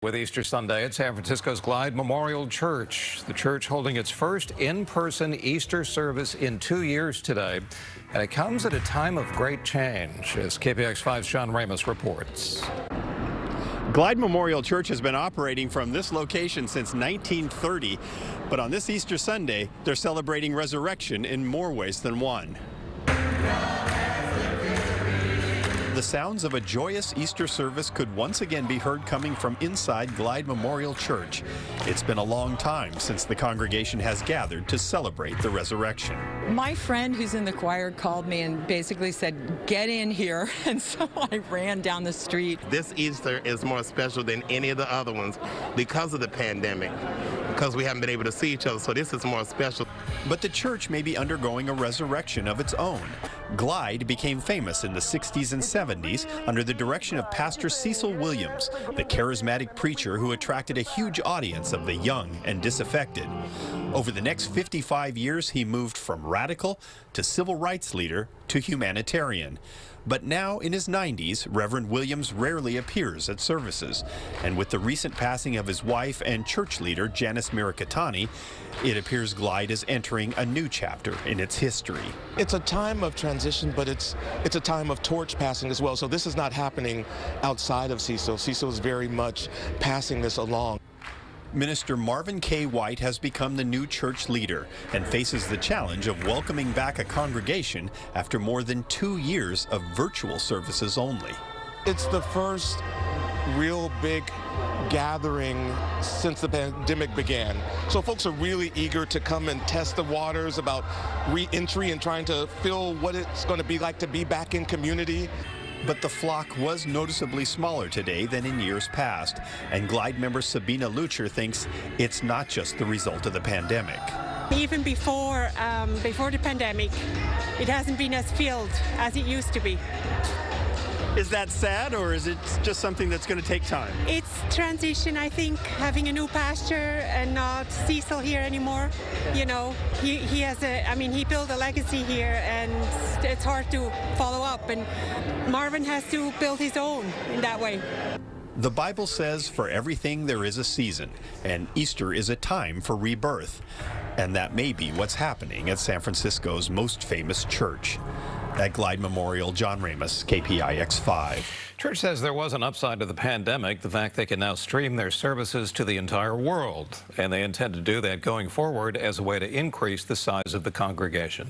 With Easter Sunday at San Francisco's Glide Memorial Church, the church holding its first in-person Easter service in 2 years today. And it comes at a time of great change, as KPIX5's John Ramos reports. Glide Memorial Church has been operating from this location since 1930, but on this Easter Sunday, they're celebrating resurrection in more ways than one. The sounds of a joyous Easter service could once again be heard coming from inside Glide Memorial Church. It's been a long time since the congregation has gathered to celebrate the resurrection. My friend who's in the choir called me and basically said, "Get in here," and so I ran down the street. This Easter is more special than any of the other ones because of the pandemic, because we haven't been able to see each other, so this is more special. But the church may be undergoing a resurrection of its own. Glide became famous in the 60s and 70s under the direction of Pastor Cecil Williams, the charismatic preacher who attracted a huge audience of the young and disaffected. Over the next 55 years, he moved from radical to civil rights leader to humanitarian. But now, in his 90s, Reverend Williams rarely appears at services. And with the recent passing of his wife and church leader, Janice Mirikatani, it appears Glide is entering a new chapter in its history. It's a time of transition, but it's a time of torch passing as well. So this is not happening outside of Cecil. Cecil is very much passing this along. Minister Marvin K. White has become the new church leader and faces the challenge of welcoming back a congregation after more than 2 years of virtual services only. It's the first real big gathering since the pandemic began. So folks are really eager to come and test the waters about re-entry and trying to feel what it's going to be like to be back in community. But the flock was noticeably smaller today than in years past, and Glide member Sabina Lucher thinks it's not just the result of the pandemic. Even before the pandemic, it hasn't been as filled as it used to be. Is that sad, or is it just something that's going to take time? It's transition, I think, having a new pastor and not Cecil here anymore. You know, he built a legacy here, and it's hard to follow up, and Marvin has to build his own in that way. The Bible says for everything there is a season, and Easter is a time for rebirth. And that may be what's happening at San Francisco's most famous church. At Glide Memorial, John Ramos, KPIX5. Church says there was an upside to the pandemic, the fact they can now stream their services to the entire world. And they intend to do that going forward as a way to increase the size of the congregation.